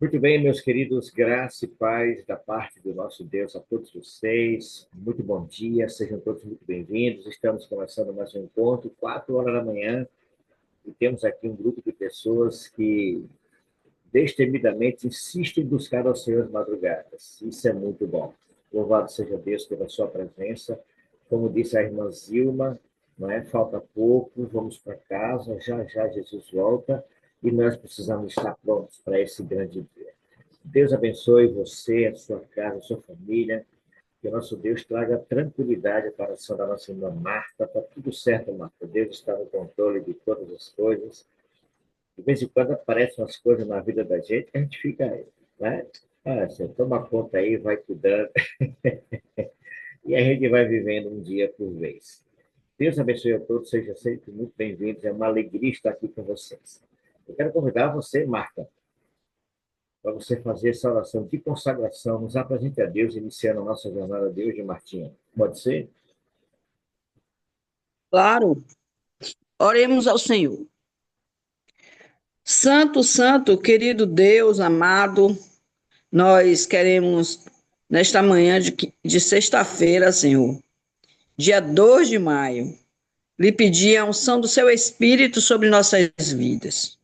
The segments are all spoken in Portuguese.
Muito bem, meus queridos, graça e paz da parte do nosso Deus a todos vocês. Muito bom dia, sejam todos muito bem-vindos. Estamos começando mais um encontro, 4 horas da manhã, e temos aqui um grupo de pessoas que destemidamente insistem em buscar ao Senhor as madrugadas. Isso é muito bom. Louvado seja Deus pela sua presença. Como disse a irmã Zilma, não é? Falta pouco, vamos para casa, já já Jesus volta. E nós precisamos estar prontos para esse grande dia. Deus abençoe você, a sua casa, a sua família. Que o nosso Deus traga tranquilidade para a coração da nossa irmã Marta. Está tudo certo, Marta. Deus está no controle de todas as coisas. De vez em quando aparecem umas coisas na vida da gente que a gente fica, né? Você toma conta aí, vai cuidando. E a gente vai vivendo um dia por vez. Deus abençoe a todos, sejam sempre muito bem-vindos. É uma alegria estar aqui com vocês. Eu quero convidar você, Marta, para você fazer essa oração de consagração, nos apresente a Deus, iniciando a nossa jornada de hoje, Martinha. Pode ser? Claro, oremos ao Senhor. Santo, santo, querido Deus amado, nós queremos, nesta manhã de sexta-feira, Senhor, dia 2 de maio, lhe pedir a unção do seu Espírito sobre nossas vidas.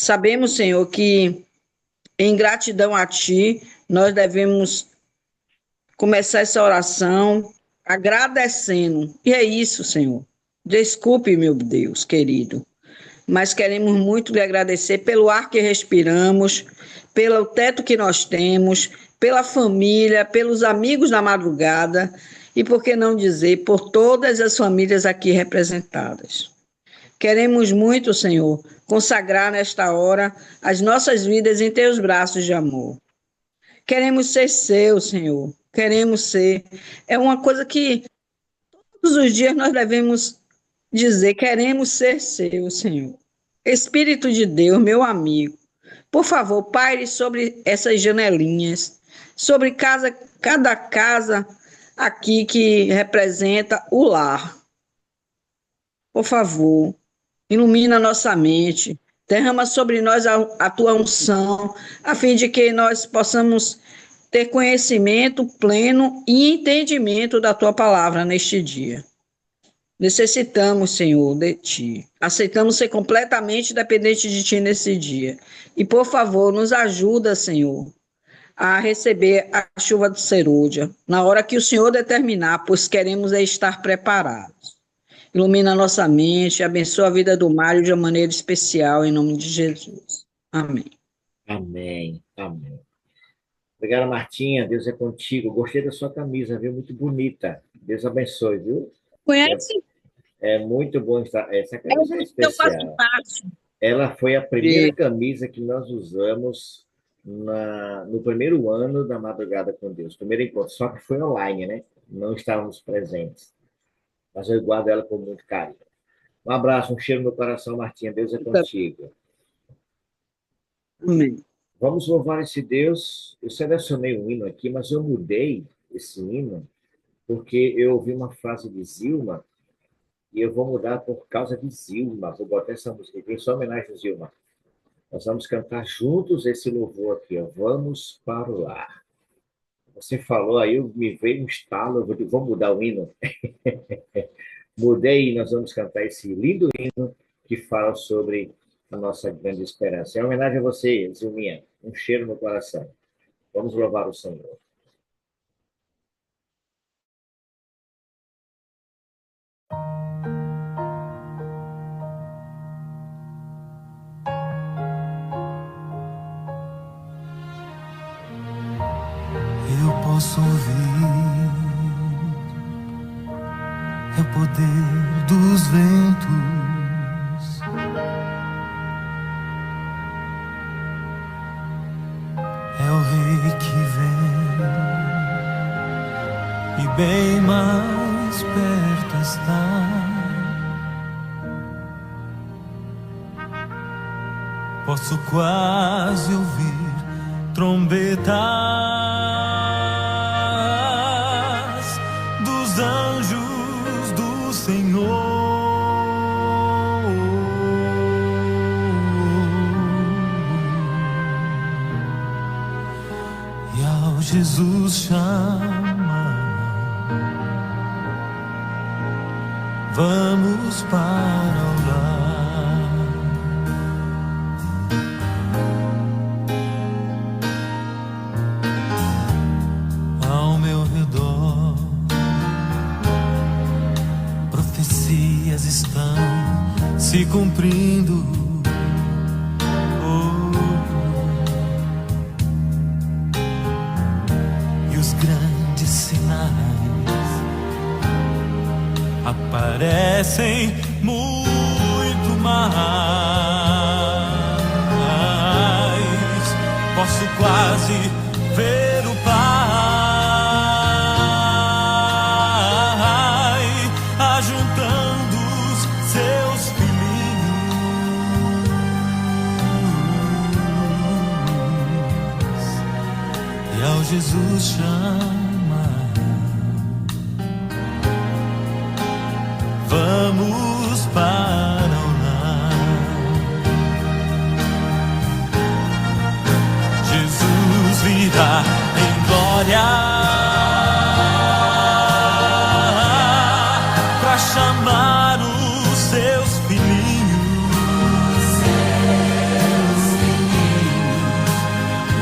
Sabemos, Senhor, que em gratidão a Ti, nós devemos começar essa oração agradecendo. E é isso, Senhor. Desculpe, meu Deus querido, mas queremos muito lhe agradecer pelo ar que respiramos, pelo teto que nós temos, pela família, pelos amigos da madrugada e, por que não dizer, por todas as famílias aqui representadas. Queremos muito, Senhor, consagrar nesta hora as nossas vidas em teus braços de amor. Queremos ser seu, Senhor. Queremos ser. É uma coisa que todos os dias nós devemos dizer: queremos ser seu, Senhor. Espírito de Deus, meu amigo, por favor, paire sobre essas janelinhas, sobre cada casa aqui que representa o lar. Por favor, ilumina nossa mente, derrama sobre nós a tua unção, a fim de que nós possamos ter conhecimento pleno e entendimento da tua palavra neste dia. Necessitamos, Senhor, de Ti. Aceitamos ser completamente dependentes de Ti nesse dia. E, por favor, nos ajuda, Senhor, a receber a chuva do serúdia, na hora que o Senhor determinar, pois queremos estar preparados. Ilumina a nossa mente, abençoa a vida do Mário de uma maneira especial, em nome de Jesus. Amém. Amém, amém. Obrigada, Martinha. Deus é contigo. Gostei da sua camisa, viu? Muito bonita. Deus abençoe, viu? Conhece? É muito bom estar. Essa É o camisa é grupo que eu faço especial. parte. Ela foi a primeira camisa que nós usamos no primeiro ano da Madrugada com Deus. Primeiro encontro, só que foi online, né? Não estávamos presentes. Mas eu guardo ela com muito carinho. Um abraço, um cheiro no coração, Martinha. Deus é contigo. Amém. Vamos louvar esse Deus. Eu selecionei um hino aqui, mas eu mudei esse hino porque eu ouvi uma frase de Zilma e eu vou mudar por causa de Zilma. Vou botar essa música aqui, só homenagem a Zilma. Nós vamos cantar juntos esse louvor aqui, ó. Vamos para o lar. Você falou aí, me veio um estalo, eu vou mudar o hino. Mudei e nós vamos cantar esse lindo hino que fala sobre a nossa grande esperança. É uma homenagem a você, Zilminha. Um cheiro no coração. Vamos louvar o Senhor. Eu posso ouvir, é o poder dos ventos, é o rei que vem e bem mais perto está. Posso quase ouvir trombetas dos anjos do Senhor. Jesus chama, vamos para o lar. Ao meu redor, profecias estão se cumprindo. Grandes sinais aparecem muito mais. Posso quase ver o Pai ajuntando os seus filhinhos, e ao Jesus chama, vamos para o lar. Jesus virá em glória para chamar os seus filhinhos.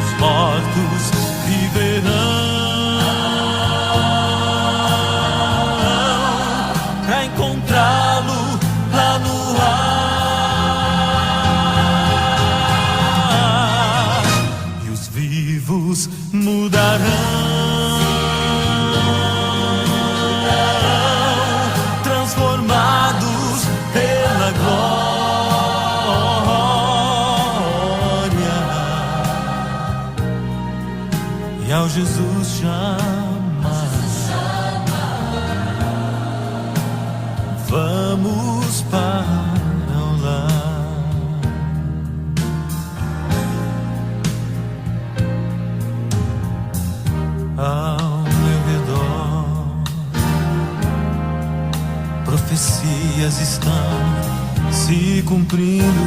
Os mortos viverão pra encontrá-lo lá no ar, e os vivos mudarão, transformados pela glória, e ao Jesus chama, vamos para o lar. Ao meu redor, profecias estão se cumprindo.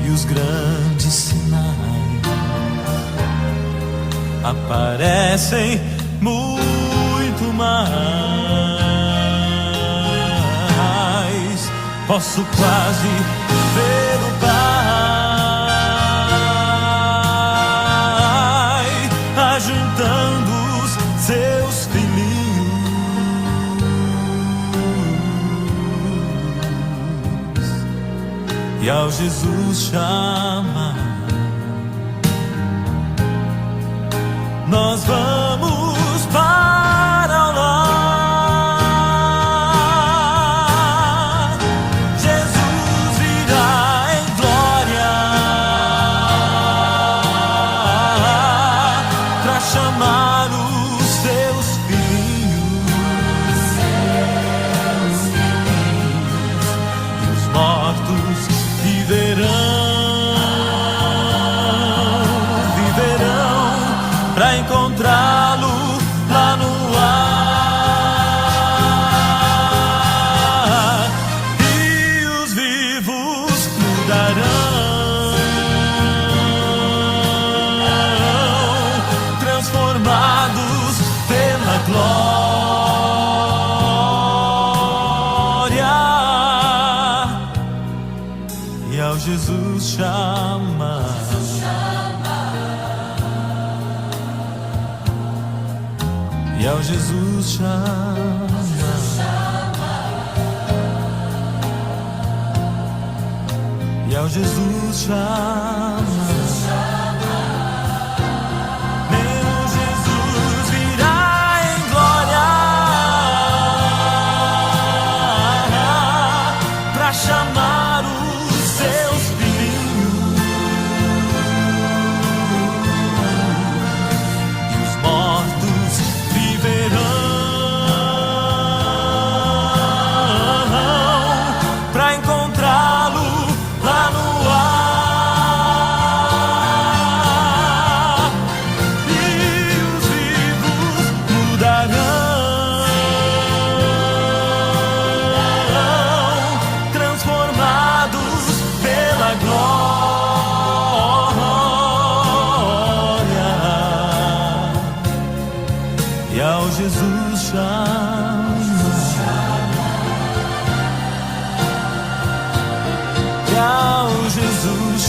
E os grandes sinais aparecem muito mais. Posso quase ver o Pai ajuntando os seus filhinhos, e ao Jesus chama, nós vamos para o lar. Jesus virá em glória para chamar os seus filhinhos, e os mortos viverão pra encontrá-lo lá no ar, e os vivos mudarão, transformados pela glória, e ao Jesus chama, e ao Jesus chama, e ao Jesus chama. Meu Jesus virá em glória pra chamar os seus filhinhos, e os mortos viverão pra encontrá-lo lá no ar.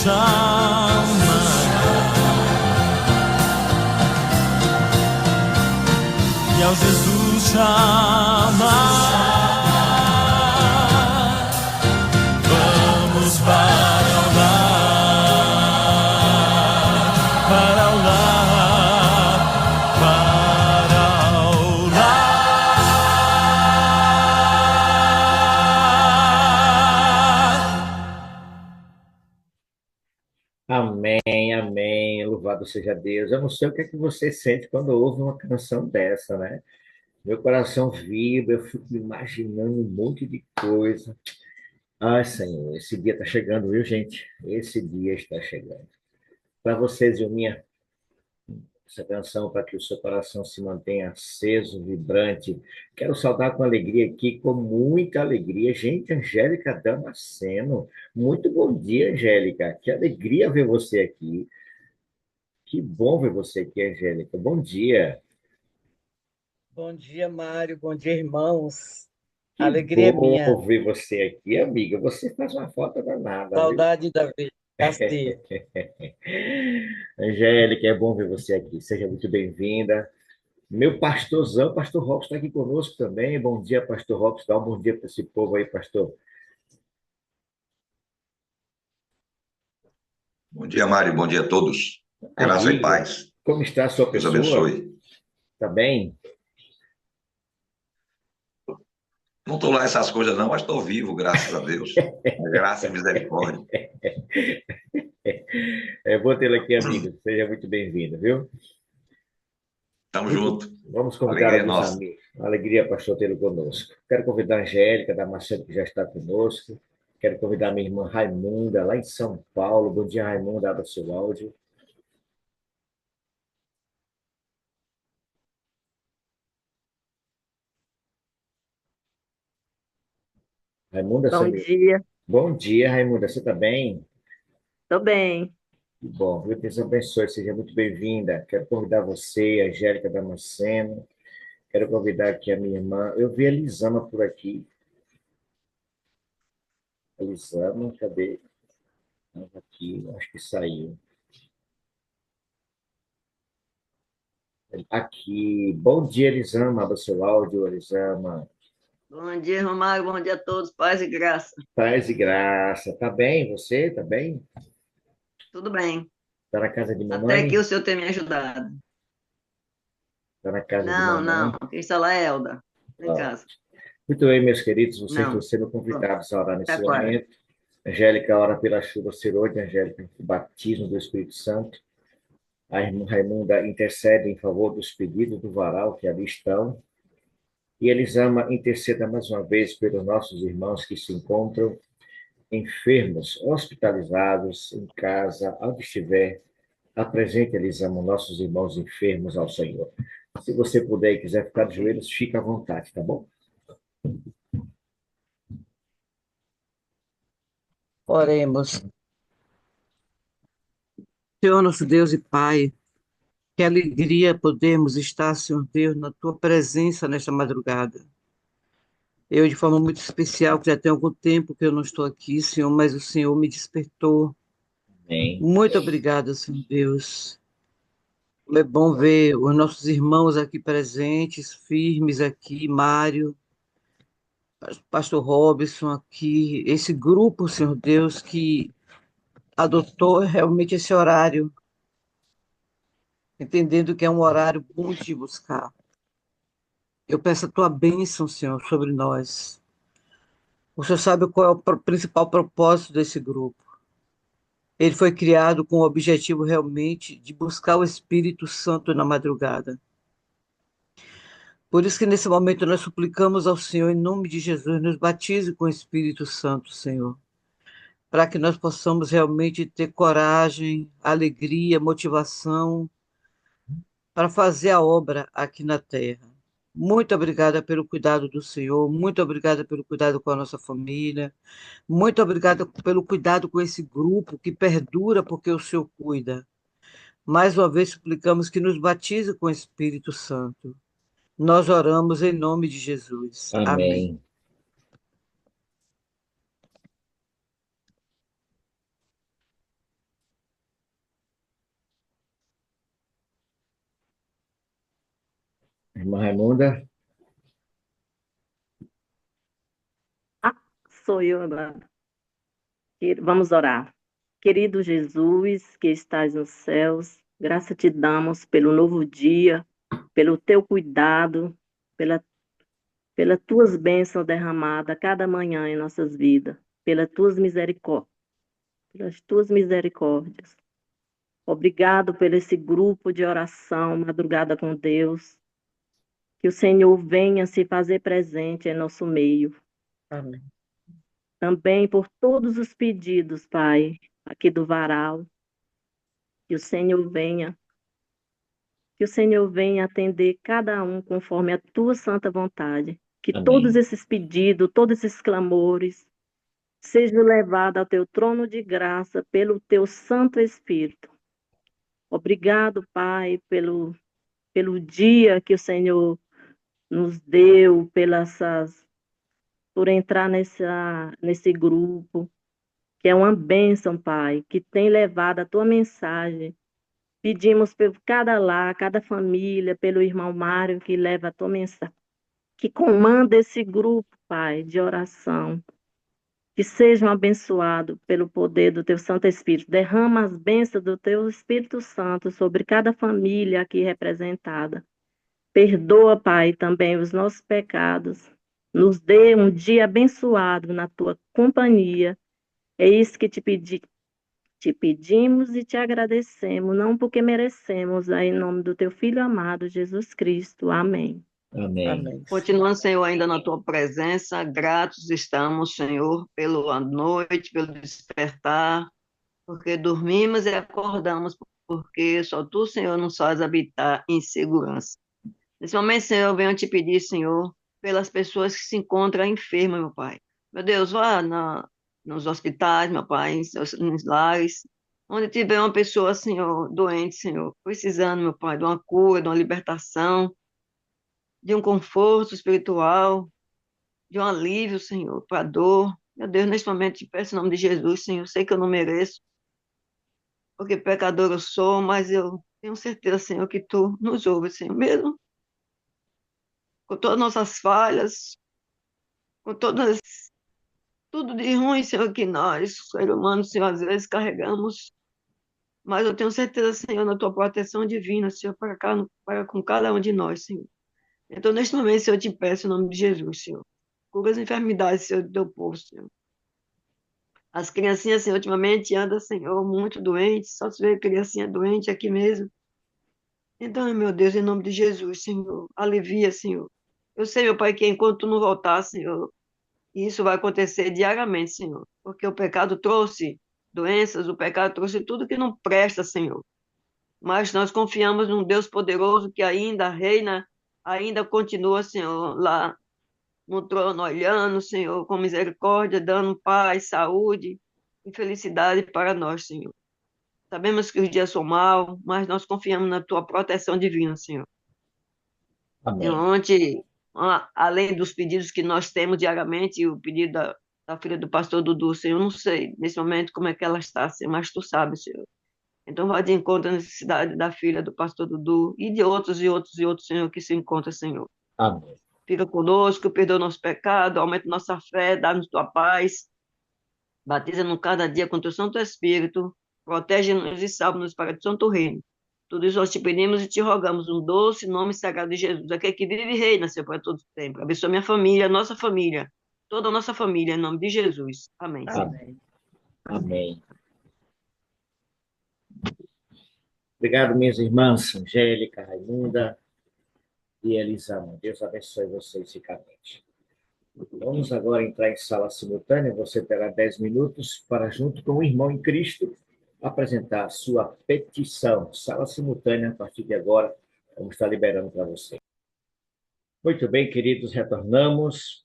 chamará. E ao Jesus chamar, vamos para o lar, para o lar, para o lar. Amém, amém. Louvado seja Deus. Eu não sei o que é que você sente quando ouve uma canção dessa, né? Meu coração vibra, eu fico imaginando um monte de coisa. Ai, Senhor, esse dia está chegando, viu, gente? Esse dia está chegando. Para vocês, Ilminha, essa canção para que o seu coração se mantenha aceso, vibrante. Quero saudar com alegria aqui, com muita alegria. Gente, Angélica Damasceno, muito bom dia, Angélica. Que alegria ver você aqui. Que bom ver você aqui, Angélica. Bom dia. Bom dia, Mário. Bom dia, irmãos. A Que alegria é minha. bom ver você aqui, amiga. Você faz uma foto danada, viu? Saudade da vida. Castia. Angélica, é bom ver você aqui. Seja muito bem-vinda. Meu pastorzão, pastor Robson, está aqui conosco também. Bom dia, pastor Robson. Dá um bom dia para esse povo aí, pastor. Bom dia, Mário. Bom dia a todos. Graça e Amigo, paz. como está a sua Deus pessoa? abençoe. Está bem? Não estou lá essas coisas não, mas estou vivo, graças a Deus. Graça e misericórdia. É bom tê-la aqui, amigo. Seja muito bem-vindo, viu? Tamo junto. Vamos convidar Alegria alguns nossa. amigos. Uma alegria, pastor, tê-lo conosco. Quero convidar a Angélica Damasceno, que já está conosco. Quero convidar a minha irmã Raimunda, lá em São Paulo. Bom dia, Raimunda. Abra seu áudio. Raimunda, Bom dia, bom dia, Raimunda. Você está bem? tô bem. Que bom. Deus abençoe. Seja muito bem-vinda. Quero convidar você, a Angélica Damasceno. Quero convidar aqui a minha irmã. Eu vi a Elisama por aqui. Elisama, cadê? Estava aqui, acho que saiu. Aqui. Bom dia, Elisama. Abra seu áudio, Elisama. Bom dia, Romário. Bom dia a todos. Paz e graça. Paz e graça. Tá bem você? Tá bem? Tudo bem. Tá na casa de Até aqui mamãe? o senhor tem me ajudado. Tá na casa de Não, não. mamãe? Quem está lá é Elda. Em Ó, casa. muito bem, meus queridos. Vocês estão Não. sendo Pronto. convidados a orar nesse Tá quase. momento. Angélica ora pela chuva ser hoje, Angélica, o batismo do Espírito Santo. A irmã Raimunda intercede em favor dos pedidos do varal que ali estão. E Elisama interceda mais uma vez pelos nossos irmãos que se encontram enfermos, hospitalizados, em casa, onde estiver. Apresente, Elisama, nossos irmãos enfermos ao Senhor. Se você puder e quiser ficar de Ok. joelhos, fique à vontade, tá bom? Oremos. Senhor, nosso Deus e Pai, que alegria podermos estar, Senhor Deus, na tua presença nesta madrugada. Eu, de forma muito especial, que já tem algum tempo que eu não estou aqui, Senhor, mas o Senhor me despertou. Amém. Muito obrigada, Senhor Deus. É bom ver os nossos irmãos aqui presentes, firmes aqui, Mário, Pastor Robson aqui, esse grupo, Senhor Deus, que adotou realmente esse horário, entendendo que é um horário bom de buscar. Eu peço a tua bênção, Senhor, sobre nós. O Senhor sabe qual é o principal propósito desse grupo. Ele foi criado com o objetivo realmente de buscar o Espírito Santo na madrugada. Por isso que nesse momento nós suplicamos ao Senhor, em nome de Jesus, nos batize com o Espírito Santo, Senhor, para que nós possamos realmente ter coragem, alegria, motivação para fazer a obra aqui na terra. Muito obrigada pelo cuidado do Senhor, muito obrigada pelo cuidado com a nossa família, muito obrigada pelo cuidado com esse grupo que perdura porque o Senhor cuida. Mais uma vez suplicamos que nos batize com o Espírito Santo. Nós oramos em nome de Jesus. Amém. Amém. Irmã Raimunda, Ah, sou eu agora. Vamos orar. Querido Jesus, que estás nos céus, graça te damos pelo novo dia, pelo teu cuidado, pela, pelas tuas bênçãos derramadas a cada manhã em nossas vidas, pelas tuas misericórdias. Obrigado por esse grupo de oração, Madrugada com Deus. Que o Senhor venha se fazer presente em nosso meio. Amém. Também por todos os pedidos, Pai, aqui do varal, que o Senhor venha, que o Senhor venha atender cada um conforme a tua santa vontade. Que todos amém. esses pedidos, todos esses clamores, sejam levados ao teu trono de graça pelo teu Santo Espírito. Obrigado, Pai, pelo dia que o Senhor nos deu, por entrar nesse grupo, que é uma bênção, Pai, que tem levado a tua mensagem. Pedimos por cada lar, cada família, pelo irmão Mário, que leva a tua mensagem, que comanda esse grupo, Pai, de oração. Que sejam abençoados pelo poder do teu Santo Espírito. Derrama as bênçãos do teu Espírito Santo sobre cada família aqui representada. Perdoa, Pai, também os nossos pecados. Nos dê um dia abençoado na tua companhia. É isso que te pedimos e te agradecemos, não porque merecemos, em nome do teu Filho amado, Jesus Cristo. Amém. Amém. Amém. Continuando, Senhor, ainda na tua presença, gratos estamos, Senhor, pela noite, pelo despertar, porque dormimos e acordamos, porque só tu, Senhor, nos faz habitar em segurança. Nesse momento, Senhor, eu venho te pedir, Senhor, pelas pessoas que se encontram enfermas, meu Pai. Meu Deus, vá nos hospitais, meu Pai, nos lares, onde tiver uma pessoa, Senhor, doente, Senhor, precisando, meu Pai, de uma cura, de uma libertação, de um conforto espiritual, de um alívio, Senhor, para a dor. Meu Deus, neste momento te peço em nome de Jesus, Senhor, sei que eu não mereço, porque pecador eu sou, mas eu tenho certeza, Senhor, que tu nos ouves, Senhor, mesmo com todas as nossas falhas, com tudo de ruim, Senhor, que nós, seres humanos, Senhor, às vezes carregamos, mas eu tenho certeza, Senhor, na tua proteção divina, Senhor, para com cada um de nós, Senhor. Então, neste momento, Senhor, eu te peço em nome de Jesus, Senhor. Cura as enfermidades, Senhor, do teu povo, Senhor. As criancinhas, Senhor, ultimamente andam, Senhor, muito doentes, só se vê criancinha doente aqui mesmo. Então, meu Deus, em nome de Jesus, Senhor, alivia, Senhor. Eu sei, meu Pai, que enquanto tu não voltar, Senhor, e isso vai acontecer diariamente, Senhor, porque o pecado trouxe doenças, o pecado trouxe tudo que não presta, Senhor. Mas nós confiamos num Deus poderoso que ainda reina, ainda continua, Senhor, lá no trono, olhando, Senhor, com misericórdia, dando paz, saúde e felicidade para nós, Senhor. Sabemos que os dias são maus, mas nós confiamos na tua proteção divina, Senhor. Amém. Ontem, além dos pedidos que nós temos diariamente, o pedido da filha do pastor Dudu, Senhor, eu não sei nesse momento como é que ela está, Senhor, mas tu sabes, Senhor. Então, vai de encontro à necessidade da filha do pastor Dudu e de outros e outros e outros, Senhor, que se encontram, Senhor. Amém. Fica conosco, perdoa nosso pecado, aumenta nossa fé, dá-nos tua paz, batiza-nos cada dia com teu Santo Espírito, protege-nos e salva-nos para o Santo Reino. Tudo isso nós te pedimos e te rogamos, um doce nome sagrado de Jesus, aquele que vive e reina, Senhor, para todo sempre. Abençoa minha família, nossa família, toda a nossa família, em nome de Jesus. Amém. Amém. Amém. Obrigado, minhas irmãs, Angélica, Raimunda e Elisama. Deus abençoe vocês ricamente. Vamos agora entrar em sala simultânea. Você terá 10 minutos para, junto com o irmão em Cristo, apresentar a sua petição. Sala simultânea, a partir de agora, vamos estar liberando para você. Muito bem, queridos, retornamos.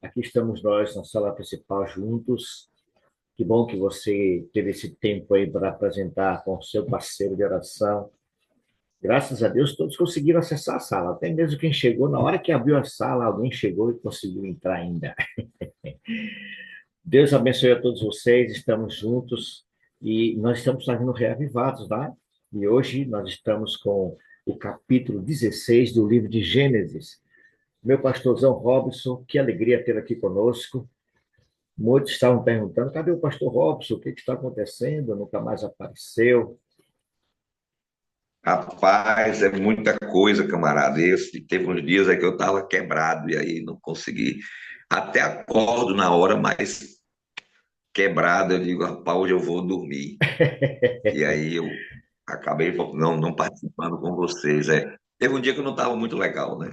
Aqui estamos nós na sala principal juntos. Que bom que você teve esse tempo aí para apresentar com o seu parceiro de oração. Graças a Deus, todos conseguiram acessar a sala. Até mesmo quem chegou, na hora que abriu a sala, alguém chegou e conseguiu entrar ainda. Deus abençoe a todos vocês, estamos juntos e nós estamos fazendo reavivados, tá? E hoje nós estamos com o capítulo 16 do livro de Gênesis. Meu pastorzão Robson, que alegria tê-lo aqui conosco. Muitos estavam perguntando, cadê o pastor Robson? O que está acontecendo? Nunca mais apareceu. Rapaz, é muita coisa, camarada. Teve uns dias aí que eu estava quebrado e aí não consegui. Até acordo na hora, mas quebrado, eu digo, rapaz, hoje eu vou dormir. E aí eu acabei não participando com vocês. Teve um dia que eu não estava muito legal, né?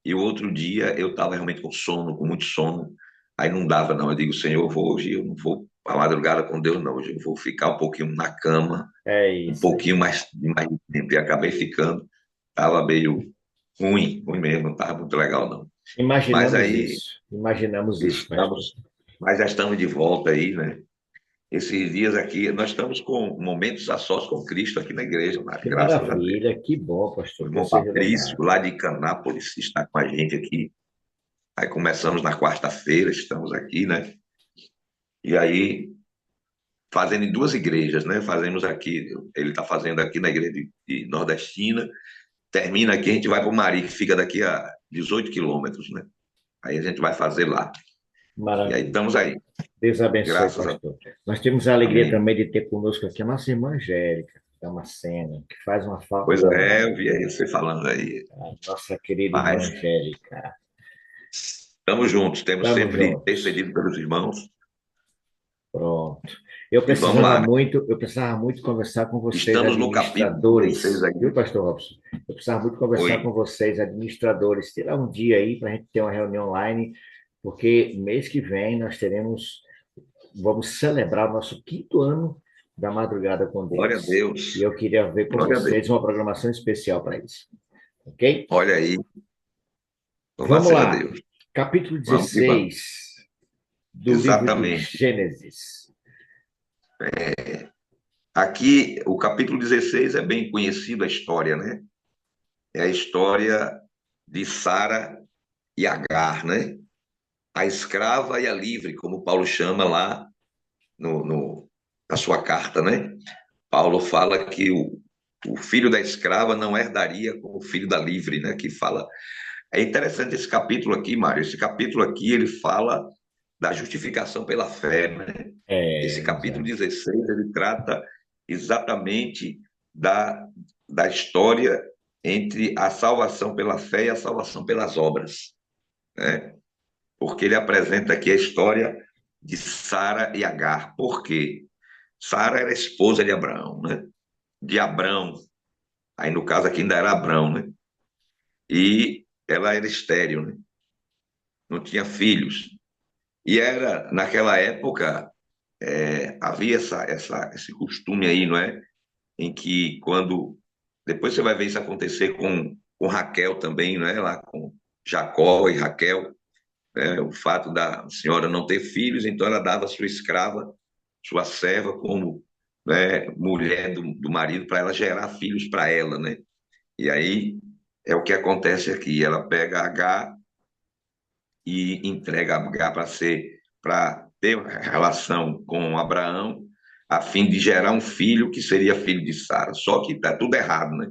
E o outro dia eu estava realmente com sono, com muito sono. Aí não dava, não. Eu digo, Senhor, hoje eu não vou para madrugada com Deus, não. Hoje eu vou ficar um pouquinho na cama, É um isso. pouquinho mais de tempo. E acabei ficando. Estava meio ruim mesmo, não estava muito legal, não. Mas aí Imaginamos isso, pastor. mas já estamos de volta aí, né? Esses dias aqui, nós estamos com momentos a sós com Cristo aqui na igreja, Que graças a Deus. maravilha, que bom, O pastor. irmão Deus seja Patrício, louvado. lá de Canápolis, está com a gente aqui. Aí começamos na quarta-feira, estamos aqui, né? E aí, fazendo em duas igrejas, né? Fazemos aqui, ele está fazendo aqui na igreja de Nordestina, termina aqui, a gente vai para o Mari, que fica daqui a 18 quilômetros, né? Aí a gente vai fazer lá. E aí Maravilha. estamos aí, Deus abençoe, graças a Deus. pastor. Nós temos a alegria Amém. também de ter conosco aqui a nossa irmã Angélica, Damasceno, que faz uma falta Pois é, danada. eu vi aí você falando aí. A nossa querida irmã Mas Angélica. estamos juntos, temos Estamos sempre juntos. intercedido pelos irmãos. Pronto. Eu E vamos lá. precisava muito conversar com vocês, Estamos no capítulo administradores, 16 aí. viu, pastor Robson? Eu precisava muito conversar Oi. com vocês, administradores, tirar um dia aí para a gente ter uma reunião online, porque mês que vem vamos celebrar o nosso 5º ano da Madrugada com Glória a Deus. Deus. E eu queria ver com Glória a Deus. vocês uma programação especial para isso. Ok? Olha aí. Vamos Louvado seja lá. Deus. Capítulo Vamos que vamos. 16 do livro de Exatamente. Gênesis. Aqui, o capítulo 16 é bem conhecido a história, né? É a história de Sara e Agar, né? A escrava e a livre, como Paulo chama lá na sua carta, né? Paulo fala que o filho da escrava não herdaria com o filho da livre, né? Que fala. É interessante esse capítulo aqui, Mário. Esse capítulo aqui, ele fala da justificação pela fé, né? Esse capítulo 16, ele trata exatamente da história entre a salvação pela fé e a salvação pelas obras, né? Porque ele apresenta aqui a história de Sara e Agar. Por quê? Sara era esposa de Abraão, né? De Abrão. Aí, no caso aqui, ainda era Abrão, né? E ela era estéril, né? Não tinha filhos. E naquela época, havia esse costume aí, não é? Em que depois você vai ver isso acontecer com Raquel também, não é? Lá com Jacó e Raquel, né? O fato da senhora não ter filhos, então ela dava sua escrava, sua serva, como, né, mulher do marido, para ela gerar filhos para ela, né? E aí é o que acontece aqui. Ela pega Agar e entrega Agar para ter relação com Abraão, a fim de gerar um filho que seria filho de Sara. Só que está tudo errado, né?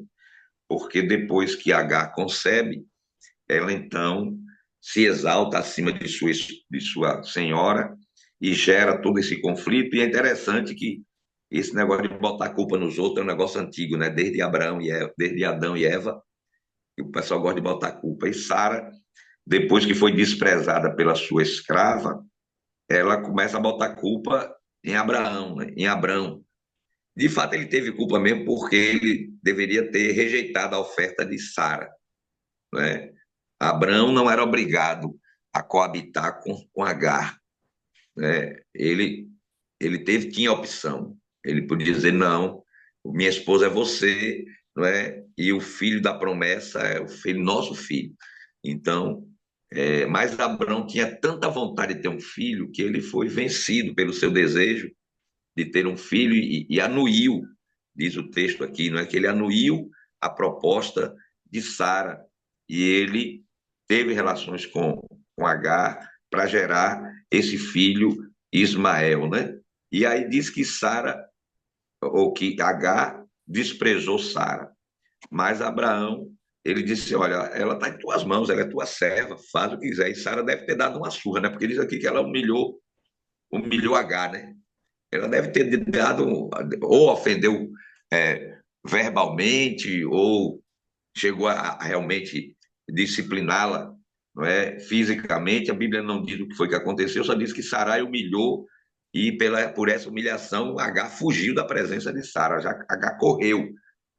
Porque depois que Agar concebe, ela então se exalta acima de sua senhora e gera todo esse conflito. E é interessante que esse negócio de botar a culpa nos outros é um negócio antigo, né? Desde Adão e Eva, que o pessoal gosta de botar a culpa. E Sara, depois que foi desprezada pela sua escrava, ela começa a botar culpa em Abraão, né? Em Abrão. De fato, ele teve culpa mesmo porque ele deveria ter rejeitado a oferta de Sara, né? Abrão não era obrigado a coabitar com Agar, né? Tinha opção. Ele podia dizer, não, minha esposa é você, não é? E o filho da promessa é nosso filho. Então, mas Abrão tinha tanta vontade de ter um filho que ele foi vencido pelo seu desejo de ter um filho e anuiu, diz o texto aqui, não é? Que ele anuiu a proposta de Sara e ele teve relações com Agar para gerar esse filho Ismael, né? E aí diz que Agar desprezou Sara. Mas Abraão, ele disse, olha, ela está em tuas mãos, ela é tua serva, faz o que quiser. E Sara deve ter dado uma surra, né? Porque diz aqui que ela humilhou Agar, né? Ela deve ter dado, ou ofendeu verbalmente, ou chegou a realmente discipliná-la, não é? Fisicamente. A Bíblia não diz o que foi que aconteceu, só diz que Sarai humilhou e por essa humilhação Agar fugiu da presença de Sara, já Agar correu,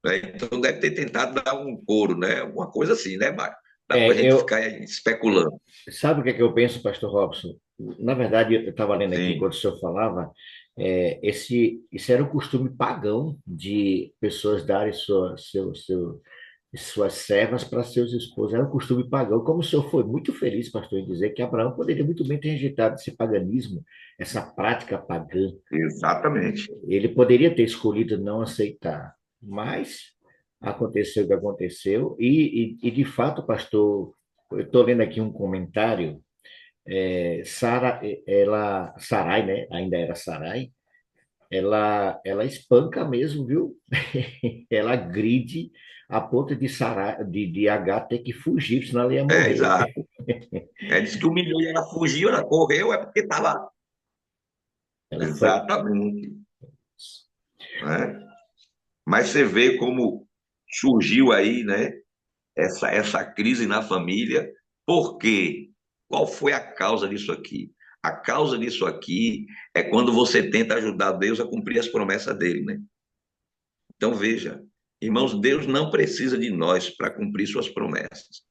né? Então deve ter tentado dar um couro, né? Alguma coisa assim, né, Mário? Dá para a gente Eu, ficar aí especulando. sabe o que é que eu penso, Pastor Robson? Na verdade, eu estava lendo aqui Sim, enquanto o senhor falava, isso era um costume pagão de pessoas darem suas servas para seus esposos. Era um costume pagão. Como o senhor foi muito feliz, pastor, em dizer que Abraão poderia muito bem ter rejeitado esse paganismo, essa prática pagã. exatamente. Ele poderia ter escolhido não aceitar, mas aconteceu o que aconteceu. De fato, pastor, eu estou lendo aqui um comentário. Sarai, né? Ainda era Sarai. Ela espanca mesmo, viu? Ela agride a ponto de Sarai, de H ter que fugir, senão ela ia morrer. Exato. Disse que humilhou e ela fugiu, ela correu, é porque estava. Ela foi. Exatamente. Né? Mas você vê como surgiu aí, né, essa crise na família. Por quê? Qual foi a causa disso aqui? A causa disso aqui é quando você tenta ajudar Deus a cumprir as promessas dele, né? Então veja, irmãos, Deus não precisa de nós para cumprir suas promessas.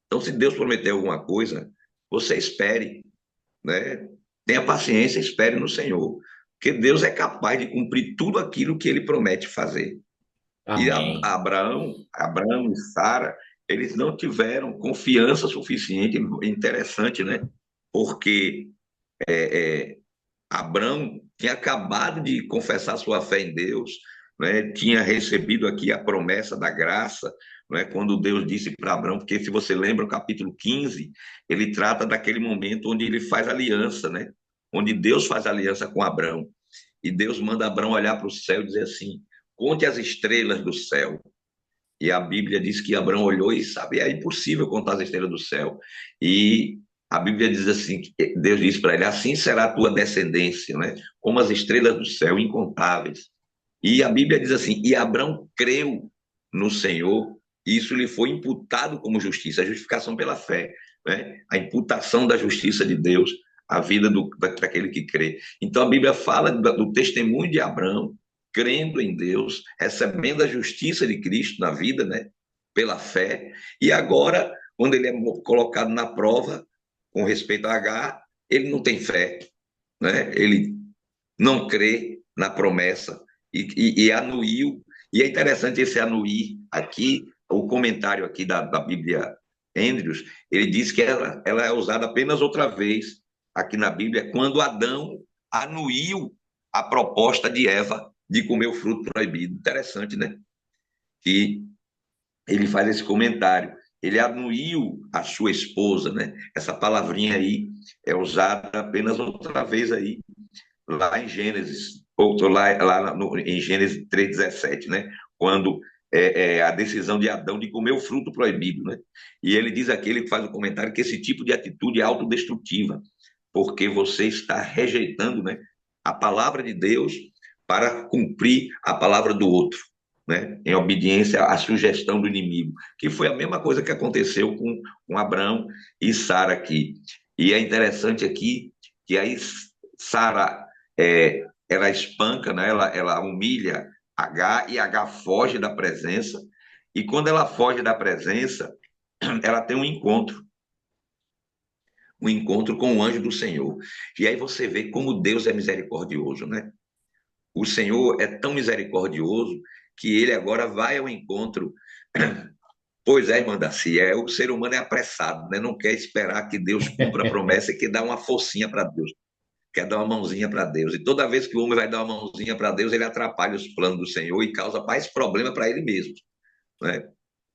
Então, se Deus prometeu alguma coisa, você espere, né? Tenha paciência, espere no Senhor, porque Deus é capaz de cumprir tudo aquilo que ele promete fazer. E Amém. Abraão e Sara, eles não tiveram confiança suficiente. Interessante, né? Porque Abraão tinha acabado de confessar sua fé em Deus, né? Tinha recebido aqui a promessa da graça, né? Quando Deus disse para Abraão, porque se você lembra o capítulo 15, ele trata daquele momento onde ele faz aliança, né? Onde Deus faz aliança com Abraão. E Deus manda Abraão olhar para o céu e dizer assim: conte as estrelas do céu. E a Bíblia diz que Abraão olhou e sabe, é impossível contar as estrelas do céu. E a Bíblia diz assim, Deus disse para ele, assim será a tua descendência, né? Como as estrelas do céu, incontáveis. E a Bíblia diz assim, e Abraão creu no Senhor, e isso lhe foi imputado como justiça, a justificação pela fé, né? A imputação da justiça de Deus, a vida daquele que crê. Então a Bíblia fala do testemunho de Abraão, crendo em Deus, recebendo a justiça de Cristo na vida, né? Pela fé. E agora, quando ele é colocado na prova, com respeito a Agar, ele não tem fé, né? Ele não crê na promessa e anuiu. E é interessante esse anuir aqui, o comentário aqui da Bíblia Andrews, ele diz que ela é usada apenas outra vez aqui na Bíblia, quando Adão anuiu a proposta de Eva de comer o fruto proibido. Interessante, né? Que ele faz esse comentário. Ele anuiu a sua esposa, né? Essa palavrinha aí é usada apenas outra vez aí, lá em Gênesis, ou em Gênesis 3,17, né? Quando a decisão de Adão de comer o fruto proibido, né? E ele diz aqui, ele faz o comentário que esse tipo de atitude é autodestrutiva, porque você está rejeitando, né, a palavra de Deus para cumprir a palavra do outro, né, em obediência à sugestão do inimigo, que foi a mesma coisa que aconteceu com Abraão e Sara aqui. E é interessante aqui que aí Sara ela espanca, né, ela humilha Agar e Agar foge da presença, e quando ela foge da presença, ela tem um encontro com o anjo do Senhor. E aí você vê como Deus é misericordioso, né? O Senhor é tão misericordioso que ele agora vai ao encontro. Pois é, irmã Daci, o ser humano é apressado, né? Não quer esperar que Deus cumpra a promessa e quer dar uma forcinha para Deus, quer dar uma mãozinha para Deus. E toda vez que o homem vai dar uma mãozinha para Deus, ele atrapalha os planos do Senhor e causa mais problema para ele mesmo, né?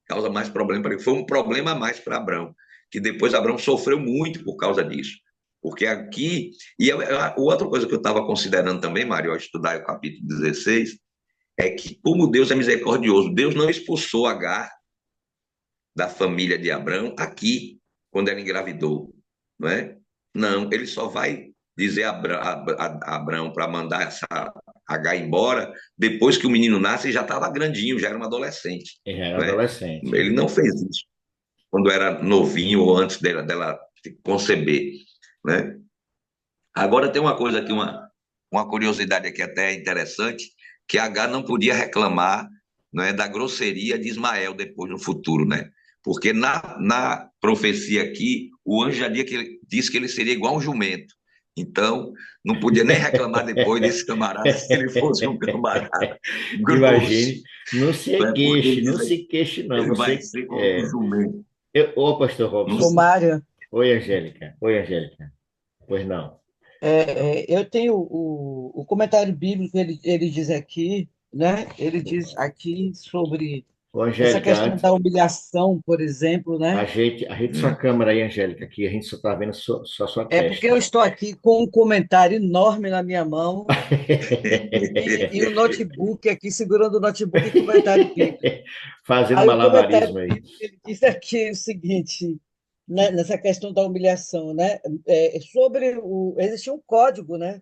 Causa mais problema para ele. Foi um problema a mais para Abraão, que depois Abraão sofreu muito por causa disso. Porque aqui. E outra coisa que eu estava considerando também, Mário, ao estudar o capítulo 16, é que, como Deus é misericordioso, Deus não expulsou Agar da família de Abraão aqui, quando ela engravidou, não é? Não, ele só vai dizer a Abraão para mandar essa Agar embora depois que o menino nasce e já estava grandinho, já era um adolescente, Ele já era não é? adolescente. Ele não fez isso quando era novinho ou antes dela conceber, né? Agora tem uma coisa aqui, uma curiosidade aqui até interessante, que Agar não podia reclamar, né, da grosseria de Ismael depois no futuro, né? Porque na profecia aqui, o anjo já disse que ele seria igual um jumento. Então, não podia nem reclamar depois desse camarada se ele fosse um camarada grosso, Imagine, não se né? Porque queixe, ele não diz se aqui, queixe, não. ele vai Você, ser como um jumento. Ô, pastor Não Ô, Robson. sei. Mário, Oi, Angélica. Oi, Angélica. Pois não. eu tenho o comentário bíblico, ele diz aqui, né? Ele diz aqui sobre Ô, essa Angélica, questão antes, da humilhação, por exemplo, né? ajeite sua câmera aí, Angélica, aqui a gente só está vendo só sua É porque testa. eu estou aqui com um comentário enorme na minha mão e o notebook aqui, segurando o notebook e comentário bíblico. Fazendo Aí o comentário malabarismo aí. bíblico ele diz aqui o seguinte, né, nessa questão da humilhação, né? Sobre existia um código, né?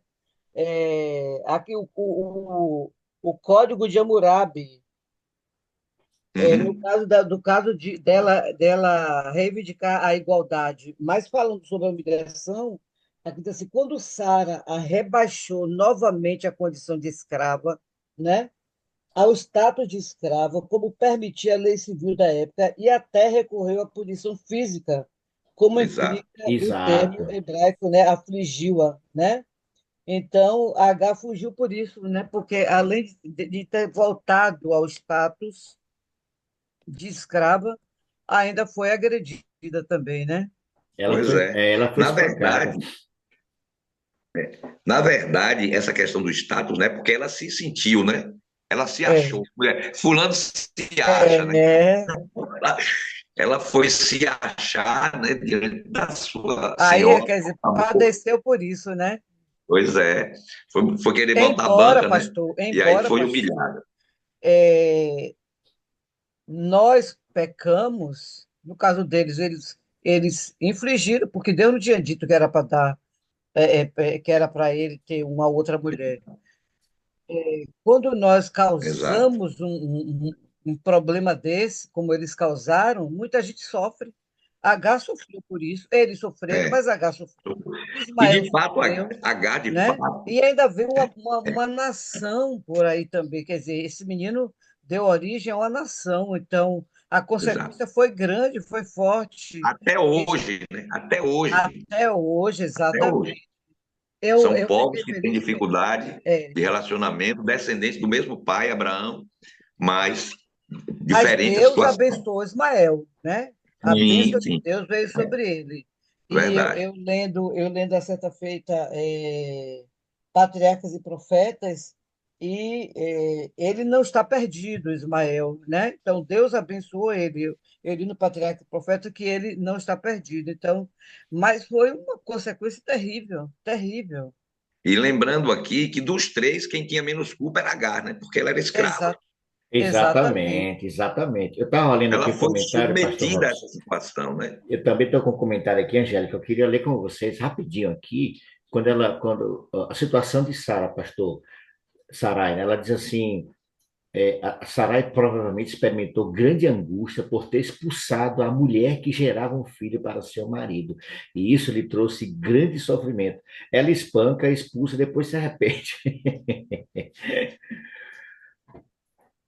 Aqui o código de Hammurabi, no Uhum. caso do caso dela reivindicar a igualdade, mas falando sobre a humilhação, aqui diz assim, quando Sara a rebaixou novamente a condição de escrava, né? Ao status de escrava, como permitia a lei civil da época, e até recorreu à punição física, como Exato. implica o termo Exato. hebraico, né, afligiu-a, né? Então, H fugiu por isso, né? Porque além de ter voltado ao status de escrava, ainda foi agredida também, né? Pois é. Ela foi Na espancada. verdade, Na verdade, essa questão do status, né? Porque ela se sentiu, né? Ela se É, achou. Fulano se acha, né? é. Ela foi se achar, né? Diante da sua Aí, senhora. quer dizer, Amor. padeceu por isso, né? Pois é. Foi querer botar a Embora, banca, né? pastor, E aí embora, foi pastor, humilhada. é, nós pecamos, no caso deles, eles infligiram, porque Deus não tinha dito que era para dar, que era para ele ter uma outra mulher. Quando nós Exato. causamos um problema desse, como eles causaram, muita gente sofre. H sofreu por isso, eles sofreram, É. mas H sofreu. E Ismael de fato, sofreu, H de né? fato. E ainda veio uma nação por aí também. Quer dizer, esse menino deu origem a uma nação, então a Exato. consequência foi grande, foi forte. Até hoje, né? Até hoje. Até hoje, Até hoje. exatamente. Eu, São eu povos fiquei que têm feliz. dificuldade É, de relacionamento, descendentes do mesmo pai, Abraão, mas mas diferente a Deus situação. abençoou Ismael, né? A Sim, bênção de sim, Deus veio sobre ele. E verdade. eu lendo a certa feita Patriarcas e Profetas, e ele não está perdido, Ismael, né? Então Deus abençoou ele no Patriarca e Profeta, que ele não está perdido. Então, mas foi uma consequência terrível, terrível. E lembrando aqui que dos três, quem tinha menos culpa era Agar, né? Porque ela era escrava. Exa exatamente. Exatamente, exatamente. Eu estava lendo aqui Ela o foi comentário, pastor submetida a Robson. essa situação, né? Eu também estou com um comentário aqui, Angélica. Eu queria ler com vocês rapidinho aqui, quando a situação de Sara, pastor Sarai, né? Ela diz assim: a Sarai provavelmente experimentou grande angústia por ter expulsado a mulher que gerava um filho para seu marido, e isso lhe trouxe grande sofrimento. Ela espanca, expulsa, depois se arrepende.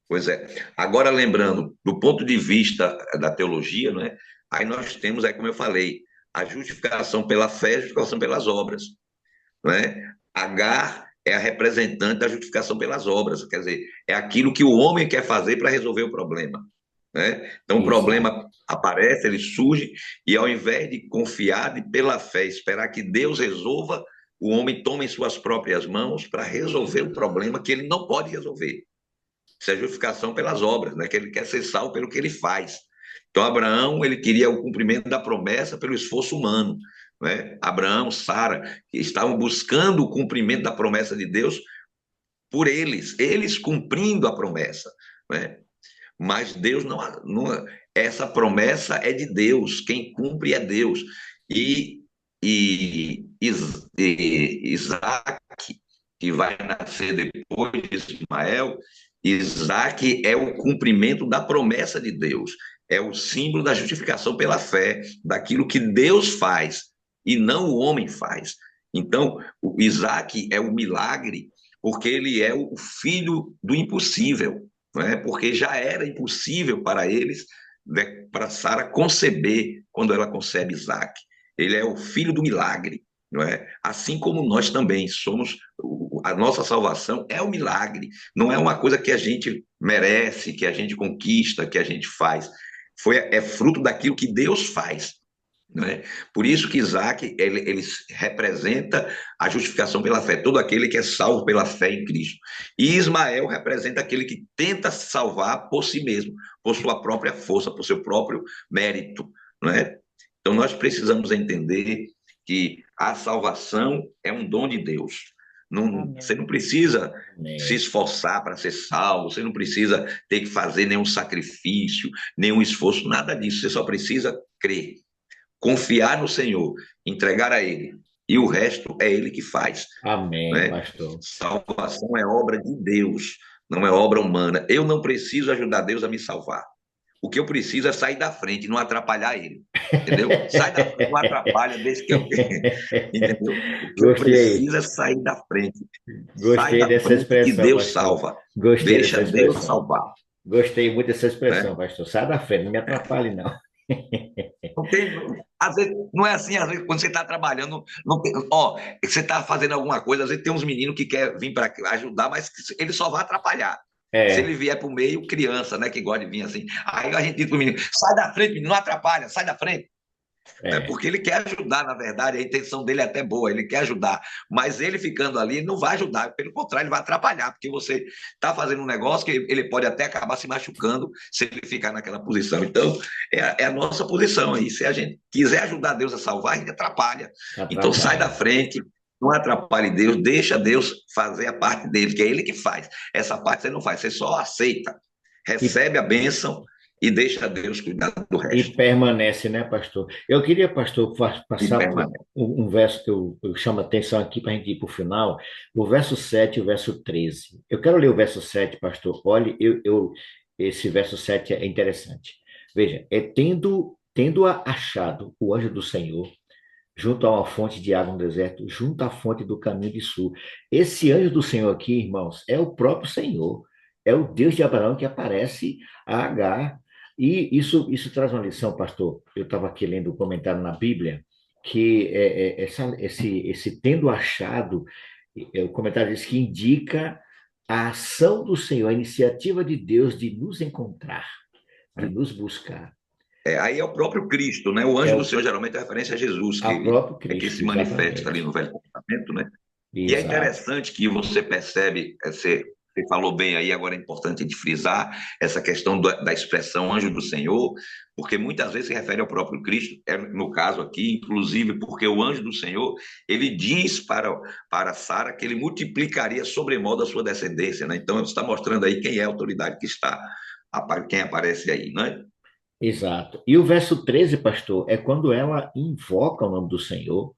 Pois é. Agora, lembrando, do ponto de vista da teologia, não é? Aí nós temos, como eu falei, a justificação pela fé e a justificação pelas obras, não é? Agar é a representante da justificação pelas obras, quer dizer, é aquilo que o homem quer fazer para resolver o problema, né? Então, o Exato. problema aparece, ele surge, e ao invés de confiar pela fé, esperar que Deus resolva, o homem toma em suas próprias mãos para resolver o problema que ele não pode resolver. Isso é justificação pelas obras, né? Que ele quer ser salvo pelo que ele faz. Então, Abraão, ele queria o cumprimento da promessa pelo esforço humano, né? Abraão, Sara, que estavam buscando o cumprimento da promessa de Deus por eles cumprindo a promessa, né? Mas Deus essa promessa é de Deus, quem cumpre é Deus. E Isaac, que vai nascer depois de Ismael, Isaac é o cumprimento da promessa de Deus, é o símbolo da justificação pela fé, daquilo que Deus faz e não o homem faz. Então, o Isaac é o milagre, porque ele é o filho do impossível, não é? Porque já era impossível para eles, né, para Sara conceber quando ela concebe Isaac. Ele é o filho do milagre, não é? Assim como nós também somos, a nossa salvação é um milagre, não é uma coisa que a gente merece, que a gente conquista, que a gente faz. É fruto daquilo que Deus faz. Não é? Por isso que Isaac ele representa a justificação pela fé, todo aquele que é salvo pela fé em Cristo. E Ismael representa aquele que tenta se salvar por si mesmo, por sua própria força, por seu próprio mérito. Não é? Então nós precisamos entender que a salvação é um dom de Deus. Você não precisa se esforçar para ser salvo, você não precisa ter que fazer nenhum sacrifício, nenhum esforço, nada disso. Você só precisa crer, confiar no Senhor, entregar a Ele, e o resto é Ele que faz. Amém, né? pastor. Salvação é obra de Deus, não é obra humana. Eu não preciso ajudar Deus a me salvar. O que eu preciso é sair da frente, não atrapalhar Ele. Entendeu? Sai da frente, não atrapalha, deixa que eu... Entendeu? O que eu preciso é sair da frente. Gostei dessa expressão, e Deus pastor. salva. Gostei Deixa dessa Deus expressão. salvar. Gostei muito dessa expressão, pastor. Sai da frente, não me atrapalhe, não. Às vezes, não é assim, às vezes, quando você está trabalhando, você está fazendo alguma coisa, às vezes tem uns meninos que querem vir para ajudar, mas ele só vai atrapalhar. Se ele vier para o meio, criança, né, que gosta de vir assim, aí a gente diz para o menino, sai da frente, menino, não atrapalha, sai da frente. Porque ele quer ajudar, na verdade, a intenção dele é até boa, ele quer ajudar, mas ele ficando ali, ele não vai ajudar, pelo contrário, ele vai atrapalhar, porque você está fazendo um negócio que ele pode até acabar se machucando se ele ficar naquela posição. Então, é a nossa posição aí. Se a gente quiser ajudar Deus a salvar, a gente atrapalha. Então, sai da frente, não atrapalhe Deus, deixa Deus fazer a parte dele, que é ele que faz. Essa parte você não faz, você só aceita, recebe a bênção e deixa Deus cuidar do resto. E permanece, né, pastor? Eu queria, pastor, passar por um verso que eu chamo a atenção aqui para a gente ir para o final, o verso 7 e o verso 13. Eu quero ler o verso 7, pastor. Olhe, esse verso 7 é interessante. Veja, tendo achado o anjo do Senhor, junto a uma fonte de água no deserto, junto à fonte do caminho de sul. Esse anjo do Senhor aqui, irmãos, é o próprio Senhor. É o Deus de Abraão que aparece a Agar. E isso traz uma lição, pastor. Eu estava aqui lendo um comentário na Bíblia, que esse tendo achado, o comentário diz que indica a ação do Senhor, a iniciativa de Deus de nos encontrar, de nos buscar. Aí é o próprio Cristo, né? O anjo do Senhor geralmente é referência a Jesus, que se manifesta ali no Velho Testamento, né? Exato. E é interessante que você percebe, você falou bem aí, agora é importante de frisar essa questão da expressão anjo do Senhor, porque muitas vezes se refere ao próprio Cristo, no caso aqui, inclusive porque o anjo do Senhor, ele diz para Sara que ele multiplicaria sobremodo a sua descendência, né? Então, está mostrando aí quem é a autoridade quem aparece aí, né? Exato. E o verso 13, pastor, é quando ela invoca o nome do Senhor.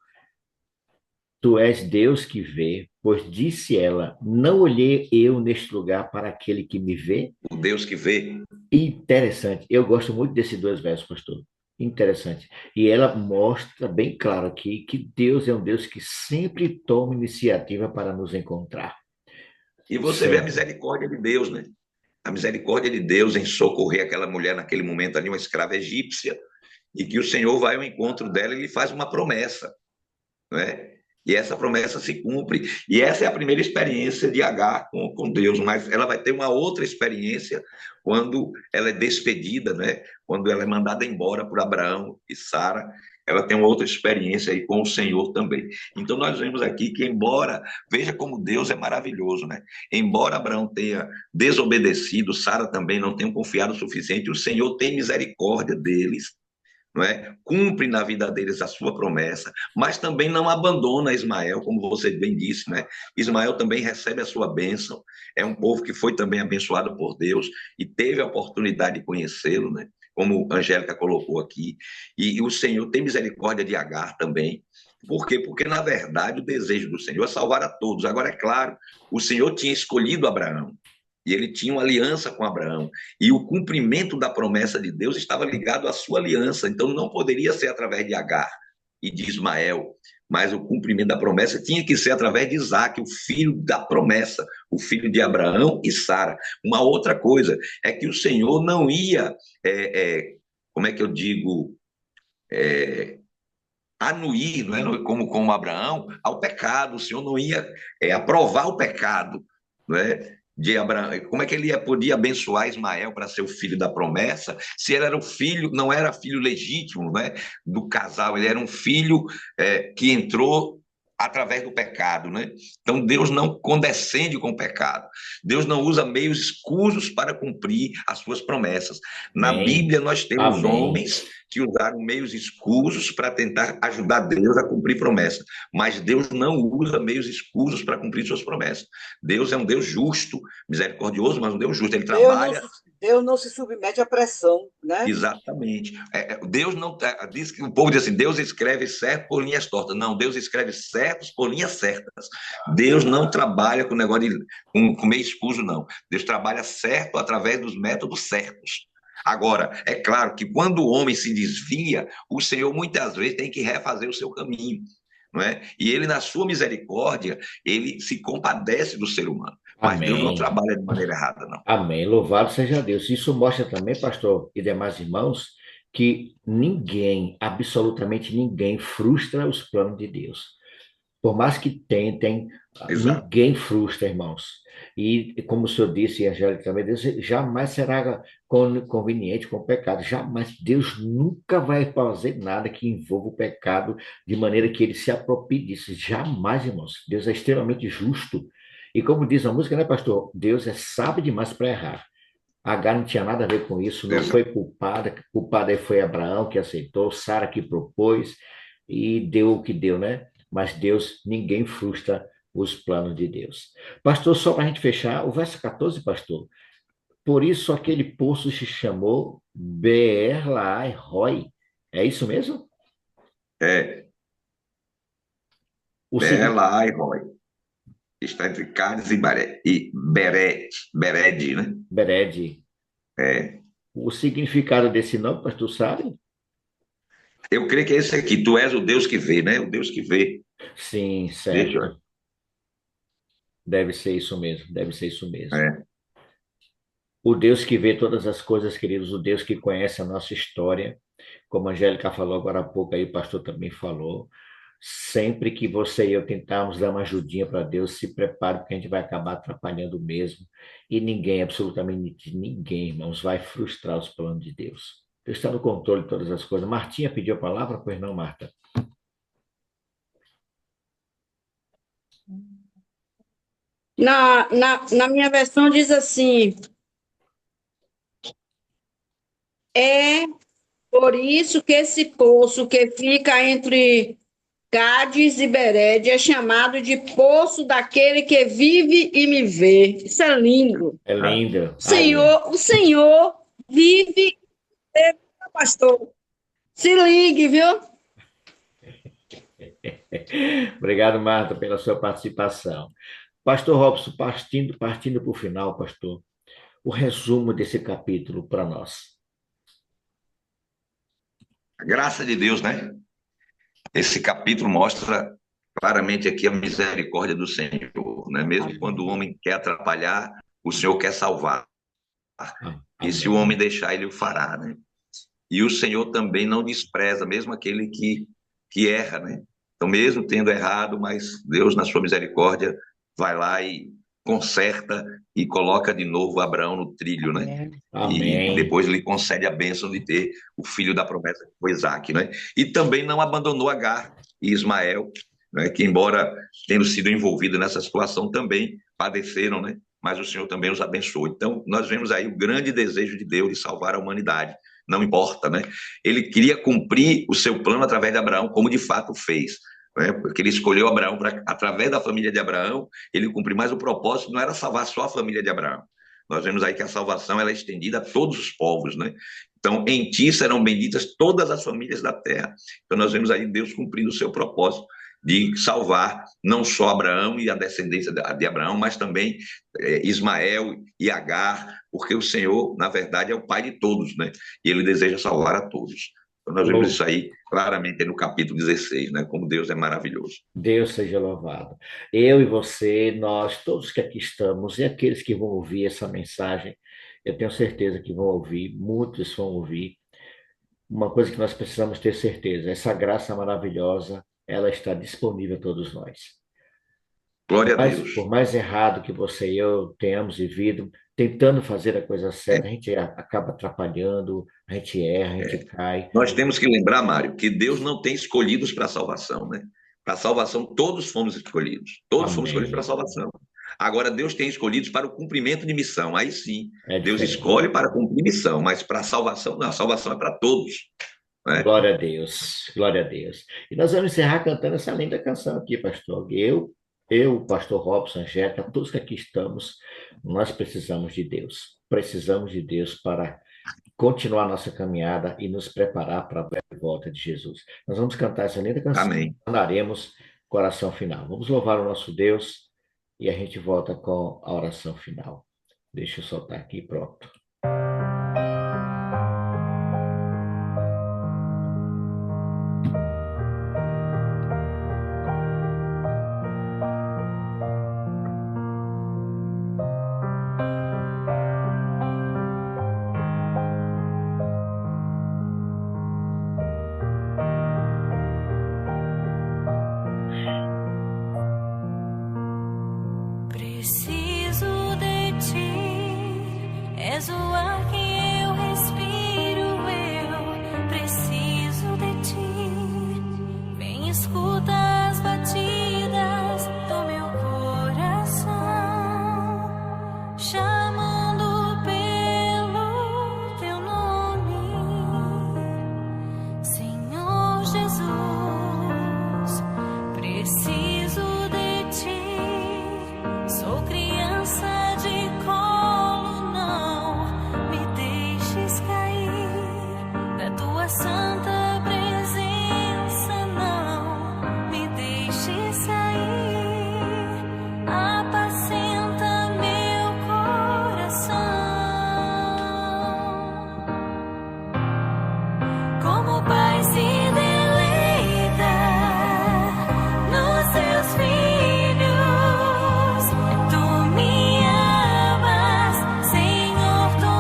Tu és Deus que vê, pois disse ela, não olhei eu neste lugar para aquele que me vê? O Deus que vê. Interessante. Eu gosto muito desses dois versos, pastor. Interessante. E ela mostra bem claro aqui que Deus é um Deus que sempre toma iniciativa para nos encontrar. E você vê a misericórdia de Deus, né? A misericórdia de Deus em socorrer aquela mulher naquele momento ali, uma escrava egípcia, e que o Senhor vai ao encontro dela e lhe faz uma promessa, né? E essa promessa se cumpre. E essa é a primeira experiência de Agar com Deus, mas ela vai ter uma outra experiência quando ela é despedida, né? Quando ela é mandada embora por Abraão e Sara, ela tem uma outra experiência aí com o Senhor também. Então nós vemos aqui que veja como Deus é maravilhoso, né? Embora Abraão tenha desobedecido, Sara também não tenha confiado o suficiente, o Senhor tem misericórdia deles, não é? Cumpre na vida deles a sua promessa, mas também não abandona Ismael, como você bem disse, né? Ismael também recebe a sua bênção, é um povo que foi também abençoado por Deus e teve a oportunidade de conhecê-lo, né? Como a Angélica colocou aqui, e o Senhor tem misericórdia de Agar também. Por quê? Porque, na verdade, o desejo do Senhor é salvar a todos. Agora, é claro, o Senhor tinha escolhido Abraão, e ele tinha uma aliança com Abraão. E o cumprimento da promessa de Deus estava ligado à sua aliança. Então, não poderia ser através de Agar e de Ismael, mas o cumprimento da promessa tinha que ser através de Isaac, o filho da promessa, o filho de Abraão e Sara. Uma outra coisa é que o Senhor não ia, como é que eu digo, anuir, não é? Como Abraão, ao pecado. O Senhor não ia aprovar o pecado, não é? De Abraão. Como é que ele podia abençoar Ismael para ser o filho da promessa, se ele era o filho, não era filho legítimo, né, do casal, ele era um filho que entrou através do pecado, né? Então Deus não condescende com o pecado. Deus não usa meios escusos para cumprir as suas promessas. Na Amém. Bíblia nós temos Amém. homens que usaram meios escusos para tentar ajudar Deus a cumprir promessas, mas Deus não usa meios escusos para cumprir suas promessas. Deus é um Deus justo, misericordioso, mas um Deus justo. Ele trabalha... Deus não se submete à pressão, né? Exatamente. Deus não diz que o povo diz assim: Deus escreve certo por linhas tortas. Não, Deus escreve certos por linhas certas. Deus não trabalha com negócio com meio escuso, não. Deus trabalha certo através dos métodos certos. Agora, é claro que quando o homem se desvia, o Senhor muitas vezes tem que refazer o seu caminho, não é? E ele, na sua misericórdia, ele se compadece do ser humano. Mas Deus não Amém. trabalha de maneira errada, não. Amém. Louvado seja Deus. Isso mostra também, pastor e demais irmãos, que ninguém, absolutamente ninguém, frustra os planos de Deus. Por mais que tentem, Exato. ninguém frustra, irmãos. E como o senhor disse, e a Angélica também, Deus jamais será conveniente com o pecado. Jamais. Deus nunca vai fazer nada que envolva o pecado de maneira que ele se aproprie disso. Jamais, irmãos. Deus é extremamente justo. E como diz a música, né, pastor? Deus é sábio demais para errar. Agar não tinha nada a ver com isso, não foi culpada. Culpada aí foi Abraão que aceitou, Sara que propôs e deu o que deu, né? Mas Deus, ninguém frustra os planos de Deus. Pastor, só para a gente fechar, o verso 14, pastor. Por isso aquele poço se chamou Beer Lahai Roi. É isso mesmo? O Lahai Roi. Está entre Cádiz e Bered, né? Bered. O significado desse nome, pastor, sabe? Eu creio que é esse aqui. Tu és o Deus que vê, né? O Deus que vê. Sim, certo. Deve ser isso mesmo, deve ser isso mesmo. O Deus que vê todas as coisas, queridos, o Deus que conhece a nossa história, como a Angélica falou agora há pouco, aí o pastor também falou. Sempre que você e eu tentarmos dar uma ajudinha para Deus, se prepare, porque a gente vai acabar atrapalhando mesmo. E ninguém, absolutamente ninguém, irmãos, vai frustrar os planos de Deus. Deus está no controle de todas as coisas. Martinha pediu a palavra, pois não, Marta? Na minha versão diz assim: é por isso que esse poço que fica entre Cádiz e Bered é chamado de poço daquele que vive e me vê. Isso é lindo. É lindo. O Senhor vive, pastor. Se ligue, viu? Obrigado, Marta, pela sua participação. Pastor Robson, partindo para o final, pastor, o resumo desse capítulo para nós. A graça de Deus, né? Esse capítulo mostra claramente aqui a misericórdia do Senhor, né? Mesmo quando o homem quer atrapalhar, o Senhor quer salvar. E se o homem deixar, ele o fará, né? E o Senhor também não despreza, mesmo aquele que erra, né? Então, mesmo tendo errado, mas Deus, na sua misericórdia, vai lá e conserta e coloca de novo Abraão no trilho, né? Amém. E depois lhe concede a bênção de ter o filho da promessa, que foi Isaac, né? E também não abandonou Agar e Ismael, né? Que embora tendo sido envolvido nessa situação, também padeceram, né? Mas o Senhor também os abençoou. Então, nós vemos aí o grande desejo de Deus de salvar a humanidade. não importa, né? Ele queria cumprir o seu plano através de Abraão, como de fato fez, né? Porque ele escolheu Abraão para, através da família de Abraão, ele cumprir, mas o propósito não era salvar só a família de Abraão. Nós vemos aí que a salvação ela é estendida a todos os povos, né? Então, em ti serão benditas todas as famílias da terra. Então, nós vemos aí Deus cumprindo o seu propósito de salvar não só Abraão e a descendência de Abraão, mas também Ismael e Agar, porque o Senhor, na verdade, é o pai de todos, né? E ele deseja salvar a todos. Então, nós vemos isso aí claramente no capítulo 16, né? Como Deus é maravilhoso. Deus seja louvado. Eu e você, nós, todos que aqui estamos, e aqueles que vão ouvir essa mensagem, eu tenho certeza que vão ouvir, muitos vão ouvir. Uma coisa que nós precisamos ter certeza, essa graça maravilhosa, ela está disponível a todos nós. Glória a Deus. Por mais errado que você e eu tenhamos vivido, tentando fazer a coisa certa, a gente acaba atrapalhando, a gente erra, a gente cai. Nós temos que lembrar, Mário, que Deus não tem escolhidos para a salvação, né? Para a salvação, todos fomos escolhidos. Todos Amém. fomos escolhidos para a salvação. Agora, Deus tem escolhidos para o cumprimento de missão. Aí sim, Deus escolhe para cumprir missão, mas para a salvação, não, a salvação é para todos. Né? Glória a Deus, glória a Deus. E nós vamos encerrar cantando essa linda canção aqui, pastor. Eu, o pastor Robson, Angélica, todos que aqui estamos, nós precisamos de Deus. Precisamos de Deus para continuar nossa caminhada e nos preparar para a breve volta de Jesus. Nós vamos cantar essa linda canção. Amém. Tornaremos com a oração final. Vamos louvar o nosso Deus e a gente volta com a oração final. Deixa eu soltar aqui, pronto. Preciso de ti, és o ar que eu respiro, eu preciso de ti. Vem, escuta as batidas do meu coração, chamando pelo teu nome, Senhor Jesus. Preciso de ti. Sou criança de colo, não me deixes cair da tua santa presença, não me deixes sair. Apacenta meu coração, como o Pai se deleita nos seus filhos. Tu me amas, Senhor, tu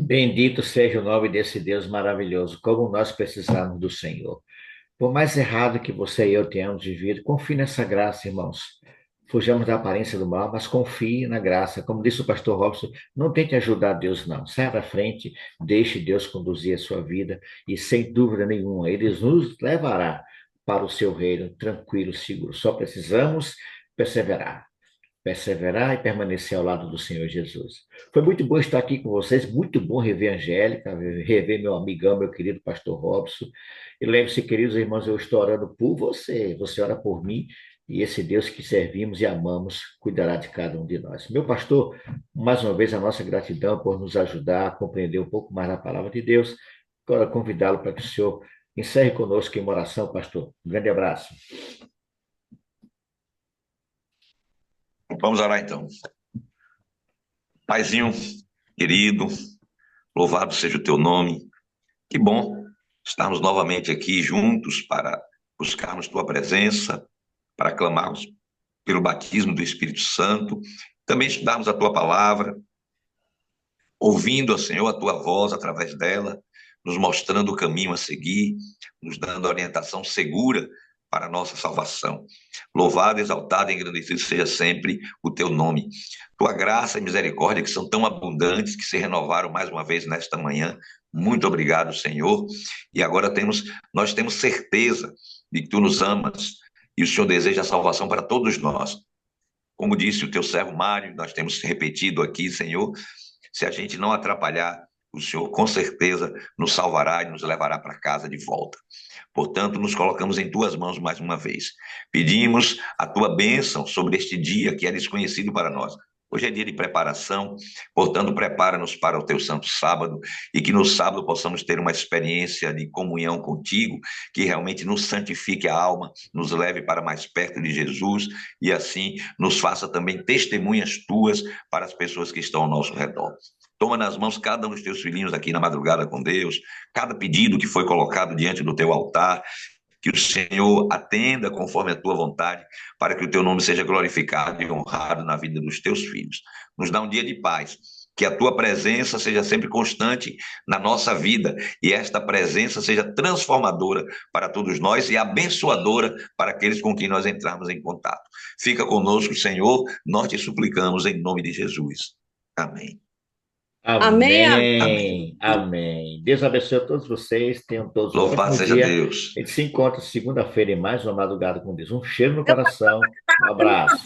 Bendito seja o nome desse Deus maravilhoso, como nós precisamos do Senhor. Por mais errado que você e eu tenhamos vivido, confie nessa graça, irmãos. Fujamos da aparência do mal, mas confie na graça. Como disse o pastor Robson, não tente ajudar Deus, não. Saia da frente, deixe Deus conduzir a sua vida e, sem dúvida nenhuma, Ele nos levará para o seu reino tranquilo, seguro. Só precisamos perseverar. Perseverar e permanecer ao lado do Senhor Jesus. Foi muito bom estar aqui com vocês, muito bom rever a Angélica, rever meu amigão, meu querido pastor Robson. E lembre-se, queridos irmãos, eu estou orando por você, você ora por mim, e esse Deus que servimos e amamos cuidará de cada um de nós. Meu pastor, mais uma vez a nossa gratidão por nos ajudar a compreender um pouco mais a palavra de Deus. Agora convidá-lo para que o senhor encerre conosco em oração, pastor. Um grande abraço. Vamos orar então. Paizinho querido, louvado seja o teu nome. Que bom estarmos novamente aqui juntos para buscarmos tua presença, para clamarmos pelo batismo do Espírito Santo, também estudarmos a tua palavra, ouvindo, Senhor, a tua voz através dela, nos mostrando o caminho a seguir, nos dando orientação segura para a nossa salvação. Louvado, exaltado e engrandecido seja sempre o teu nome. Tua graça e misericórdia, que são tão abundantes, que se renovaram mais uma vez nesta manhã. Muito obrigado, Senhor. E agora nós temos certeza de que tu nos amas e o Senhor deseja a salvação para todos nós. Como disse o teu servo Mário, nós temos repetido aqui, Senhor, se a gente não atrapalhar, o Senhor com certeza nos salvará e nos levará para casa de volta. Portanto, nos colocamos em tuas mãos mais uma vez. Pedimos a tua bênção sobre este dia que é desconhecido para nós. Hoje é dia de preparação, portanto, prepara-nos para o teu santo sábado e que no sábado possamos ter uma experiência de comunhão contigo, que realmente nos santifique a alma, nos leve para mais perto de Jesus e assim nos faça também testemunhas tuas para as pessoas que estão ao nosso redor. Toma nas mãos cada um dos teus filhinhos aqui na madrugada com Deus, cada pedido que foi colocado diante do teu altar, que o Senhor atenda conforme a tua vontade, para que o teu nome seja glorificado e honrado na vida dos teus filhos. Nos dá um dia de paz, que a tua presença seja sempre constante na nossa vida e esta presença seja transformadora para todos nós e abençoadora para aqueles com quem nós entrarmos em contato. Fica conosco, Senhor, nós te suplicamos em nome de Jesus. Amém. Amém, amém. Amém. Amém. Deus abençoe a todos vocês. Tenham todos um Louvado ótimo seja dia. Deus. A gente se encontra segunda-feira em mais uma madrugada com Deus. Um cheiro no coração. Um abraço.